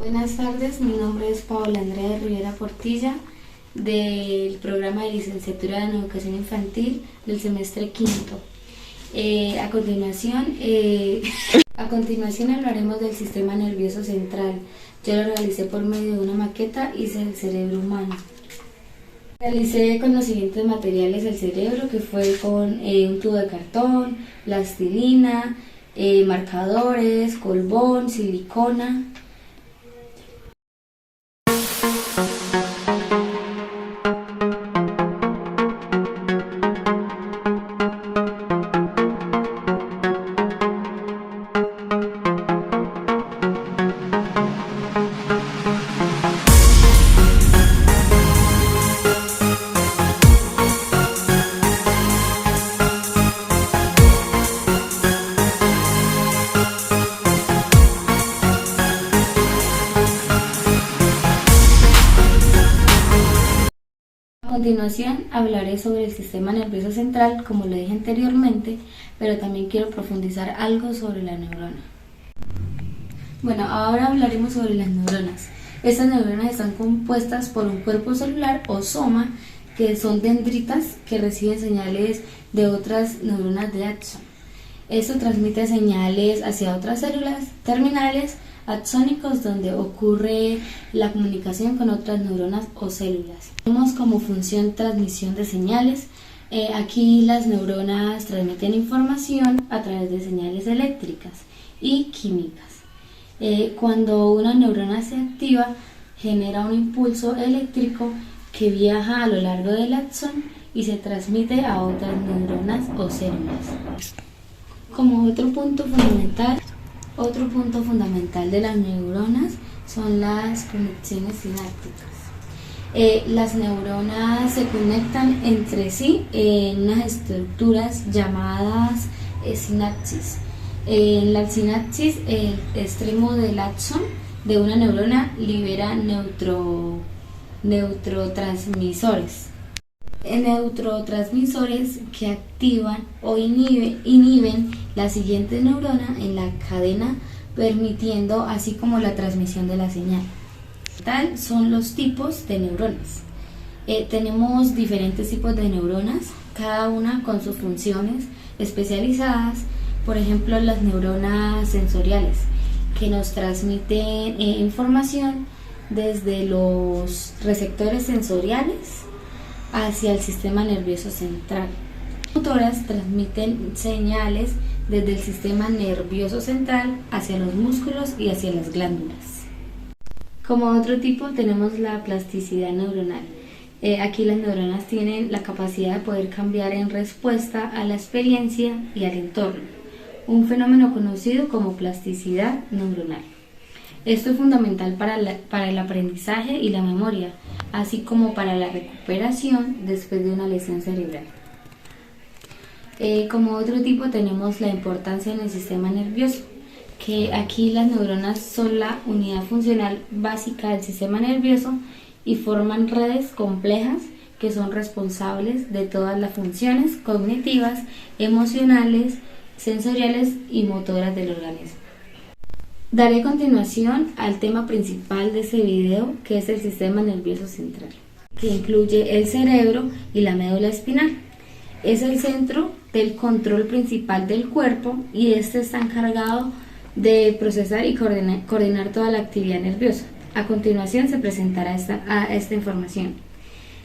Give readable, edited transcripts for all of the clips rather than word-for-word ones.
Buenas tardes, mi nombre es Paola Andrea Rivera Portilla del programa de licenciatura en educación infantil del semestre quinto. A continuación hablaremos del sistema nervioso central. Yo lo realicé por medio de una maqueta hice del cerebro humano. Realicé con los siguientes materiales del cerebro, que fue con un tubo de cartón, plastilina, marcadores, colbón, silicona. A continuación hablaré sobre el sistema nervioso central, como lo dije anteriormente, pero también quiero profundizar algo sobre la neurona. Bueno, ahora hablaremos sobre las neuronas. Estas neuronas están compuestas por un cuerpo celular o soma, que son dendritas que reciben señales de otras neuronas de axón. Esto transmite señales hacia otras células terminales axónicos, donde ocurre la comunicación con otras neuronas o células. Tenemos como función transmisión de señales. Aquí las neuronas transmiten información a través de señales eléctricas y químicas. Cuando una neurona se activa, genera un impulso eléctrico que viaja a lo largo del axón y se transmite a otras neuronas o células. Como otro punto fundamental de las neuronas son las conexiones sinápticas. Las neuronas se conectan entre sí en unas estructuras llamadas sinapsis. En la sinapsis, el extremo del axón de una neurona libera neurotransmisores que activan o inhiben la siguiente neurona en la cadena, permitiendo así como la transmisión de la señal. Tal son los tipos de neuronas. Tenemos diferentes tipos de neuronas, cada una con sus funciones especializadas. Por ejemplo, las neuronas sensoriales, que nos transmiten información desde los receptores sensoriales hacia el sistema nervioso central. Las motoras transmiten señales desde el sistema nervioso central hacia los músculos y hacia las glándulas. Como otro tipo tenemos la plasticidad neuronal. Aquí las neuronas tienen la capacidad de poder cambiar en respuesta a la experiencia y al entorno, un fenómeno conocido como plasticidad neuronal. Esto es fundamental para el aprendizaje y la memoria, así como para la recuperación después de una lesión cerebral. Como otro tipo tenemos la importancia en el sistema nervioso, que aquí las neuronas son la unidad funcional básica del sistema nervioso y forman redes complejas que son responsables de todas las funciones cognitivas, emocionales, sensoriales y motoras del organismo. Daré continuación al tema principal de este video, que es el sistema nervioso central, que incluye el cerebro y la médula espinal. Es el centro del control principal del cuerpo y este está encargado de procesar y coordinar toda la actividad nerviosa. A continuación se presentará esta información.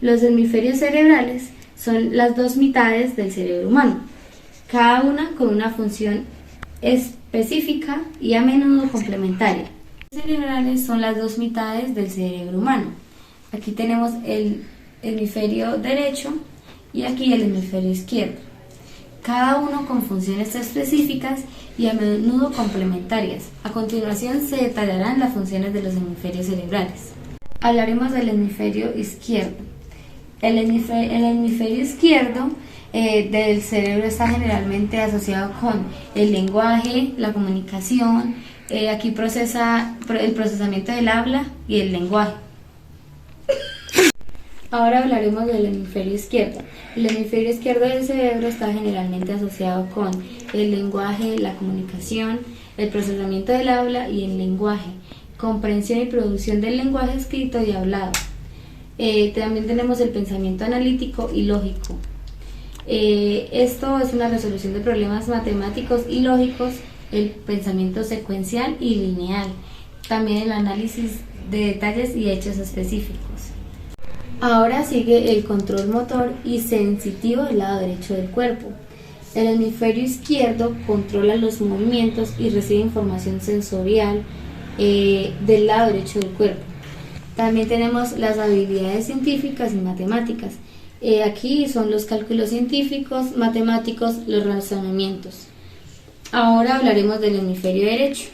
Los hemisferios cerebrales son las dos mitades del cerebro humano, cada una con una función específica y a menudo complementaria. Los cerebrales son las dos mitades del cerebro humano. Aquí tenemos el hemisferio derecho y aquí el hemisferio izquierdo, cada uno con funciones específicas y a menudo complementarias. A continuación se detallarán las funciones de los hemisferios cerebrales. Hablaremos del hemisferio izquierdo. El hemisferio izquierdo del cerebro está generalmente asociado con el lenguaje, la comunicación. Aquí procesa el procesamiento del habla y el lenguaje. Ahora hablaremos del hemisferio izquierdo. El hemisferio izquierdo del cerebro está generalmente asociado con el lenguaje, la comunicación, el procesamiento del habla y el lenguaje. comprensión y producción del lenguaje escrito y hablado. También tenemos el pensamiento analítico y lógico. Esto es una resolución de problemas matemáticos y lógicos, el pensamiento secuencial y lineal, también el análisis de detalles y hechos específicos. Ahora sigue el control motor y sensitivo del lado derecho del cuerpo. El hemisferio izquierdo controla los movimientos y recibe información sensorial del lado derecho del cuerpo. También tenemos las habilidades científicas y matemáticas. Aquí son los cálculos científicos, matemáticos, los razonamientos. Ahora hablaremos del hemisferio derecho.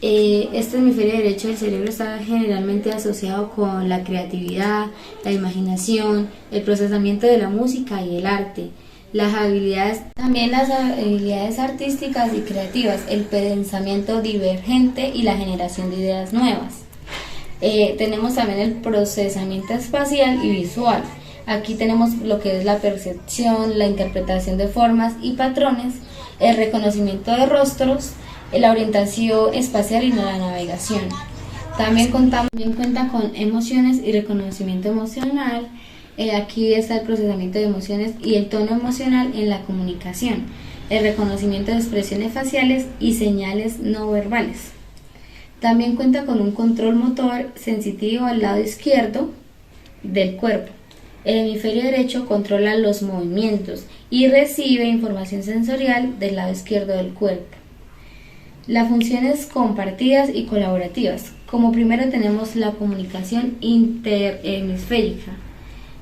Este hemisferio derecho del cerebro está generalmente asociado con la creatividad, la imaginación, el procesamiento de la música y el arte, también las habilidades artísticas y creativas, el pensamiento divergente y la generación de ideas nuevas. Tenemos también el procesamiento espacial y visual. Aquí tenemos lo que es la percepción, la interpretación de formas y patrones, el reconocimiento de rostros, la orientación espacial y la navegación. También cuenta con emociones y reconocimiento emocional. Aquí está el procesamiento de emociones y el tono emocional en la comunicación, el reconocimiento de expresiones faciales y señales no verbales. También cuenta con un control motor sensitivo al lado izquierdo del cuerpo. El hemisferio derecho controla los movimientos y recibe información sensorial del lado izquierdo del cuerpo. Las funciones compartidas y colaborativas. Como primero tenemos la comunicación interhemisférica.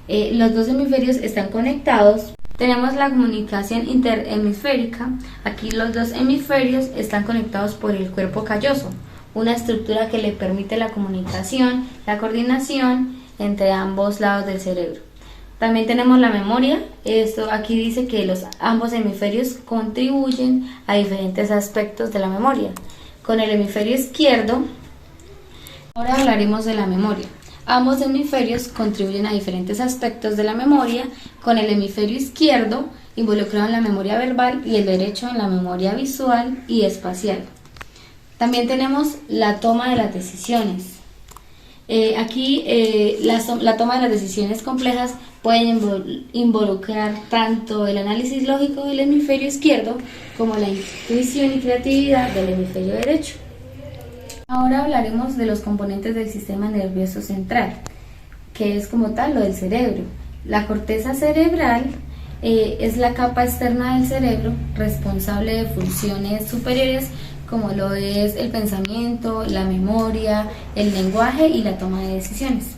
Los dos hemisferios están conectados. Tenemos la comunicación interhemisférica. Aquí los dos hemisferios están conectados por el cuerpo calloso, una estructura que le permite la comunicación, la coordinación entre ambos lados del cerebro. También tenemos la memoria. Esto aquí dice que ambos hemisferios contribuyen a diferentes aspectos de la memoria. Con el hemisferio izquierdo, ahora hablaremos de la memoria. Ambos hemisferios contribuyen a diferentes aspectos de la memoria, con el hemisferio izquierdo involucrado en la memoria verbal y el derecho en la memoria visual y espacial. También tenemos la toma de las decisiones. Aquí la toma de las decisiones complejas puede involucrar tanto el análisis lógico del hemisferio izquierdo como la intuición y creatividad del hemisferio derecho. Ahora hablaremos de los componentes del sistema nervioso central, que es como tal lo del cerebro. La corteza cerebral es la capa externa del cerebro responsable de funciones superiores como lo es el pensamiento, la memoria, el lenguaje y la toma de decisiones.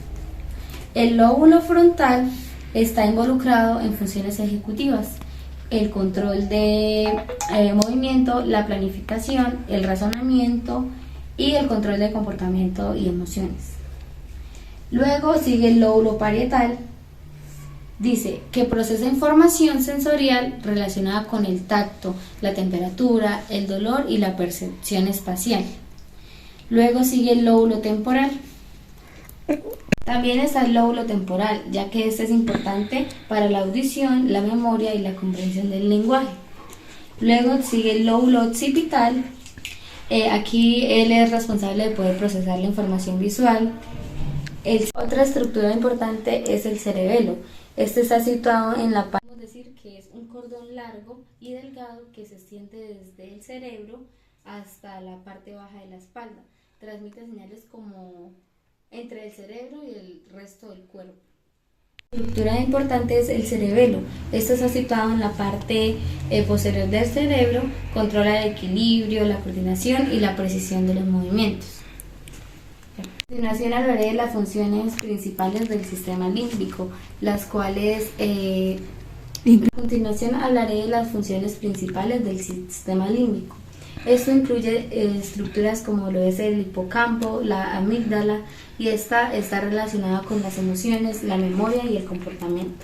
El lóbulo frontal está involucrado en funciones ejecutivas, el control de movimiento, la planificación, el razonamiento y el control de comportamiento y emociones. Luego sigue el lóbulo parietal. Dice que procesa información sensorial relacionada con el tacto, la temperatura, el dolor y la percepción espacial. Luego sigue el lóbulo temporal. También está el lóbulo temporal, ya que este es importante para la audición, la memoria y la comprensión del lenguaje. Luego sigue el lóbulo occipital. Aquí él es responsable de poder procesar la información visual. Otra estructura importante es el cerebelo. Este está situado en la parte, podemos decir que es un cordón largo y delgado que se extiende desde el cerebro hasta la parte baja de la espalda. Transmite señales como entre el cerebro y el resto del cuerpo. La estructura importante es el cerebelo. Este está situado en la parte posterior del cerebro, controla el equilibrio, la coordinación y la precisión de los movimientos. A continuación hablaré de las funciones principales del sistema límbico, las cuales a continuación hablaré de las funciones principales del sistema límbico. Esto incluye estructuras como lo es el hipocampo, la amígdala, y esta está relacionada con las emociones, la memoria y el comportamiento.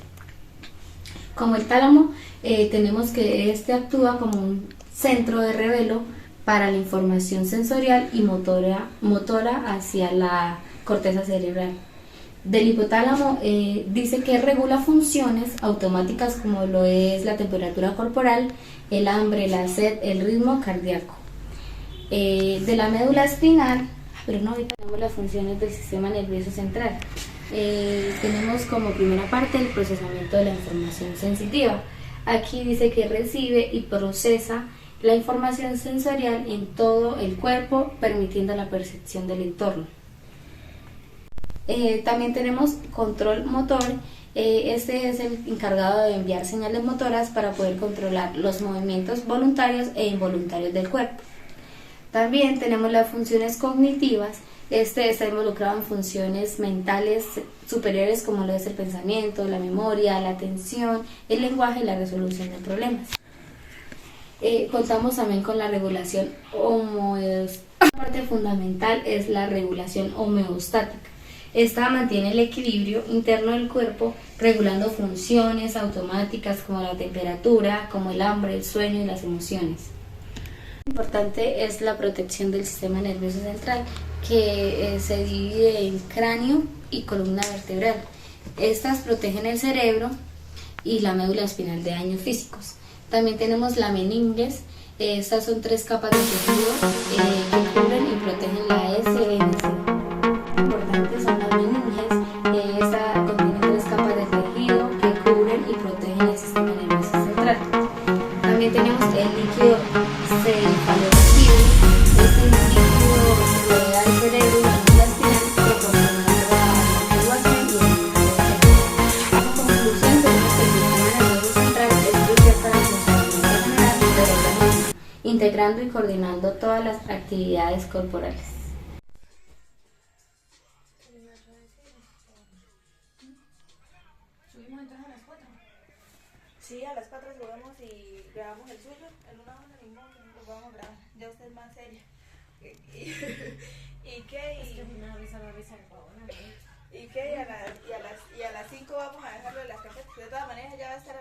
Como el tálamo, tenemos que este actúa como un centro de revelo para la información sensorial y motora hacia la corteza cerebral. Del hipotálamo dice que regula funciones automáticas como lo es la temperatura corporal, el hambre, la sed, el ritmo cardíaco. De la médula espinal Pero no, hoy tenemos las funciones del sistema nervioso central. Tenemos como primera parte el procesamiento de la información sensitiva. Aquí dice que recibe y procesa la información sensorial en todo el cuerpo, permitiendo la percepción del entorno. También tenemos control motor. Este es el encargado de enviar señales motoras para poder controlar los movimientos voluntarios e involuntarios del cuerpo. También tenemos las funciones cognitivas. Este está involucrado en funciones mentales superiores como lo es el pensamiento, la memoria, la atención, el lenguaje y la resolución de problemas. Contamos también con la regulación homeostática. Una parte fundamental es la regulación homeostática. Esta mantiene el equilibrio interno del cuerpo, regulando funciones automáticas como la temperatura, como el hambre, el sueño y las emociones. Lo importante es la protección del sistema nervioso central, que se divide en cráneo y columna vertebral. Estas protegen el cerebro y la médula espinal de daños físicos. También tenemos la meninges. Estas son 3 capas de tejido que cubren y protegen la SNC. Importantes son las meninges. Esta contiene 3 capas de tejido que cubren y protegen el sistema nervioso central. También tenemos el líquido cefalorraquídeo. Este líquido rodea el cerebro y la médula espinal, proporcionando la amortiguación y el movimiento. En conclusión, tenemos que el sistema nervioso central es crucial para el funcionamiento general del organismo, integrando y coordinando todas las actividades corporales. Subimos entonces a las 4. Sí, a las 4 subimos y grabamos el suyo. El una hora mismo lo vamos a grabar. Ya usted es más seria. ¿Y qué? Es que una vez a la vez al pavón, ¿no? ¿Y qué? Y a las 5 vamos a dejarlo de las carpetas. De todas maneras ya va a estar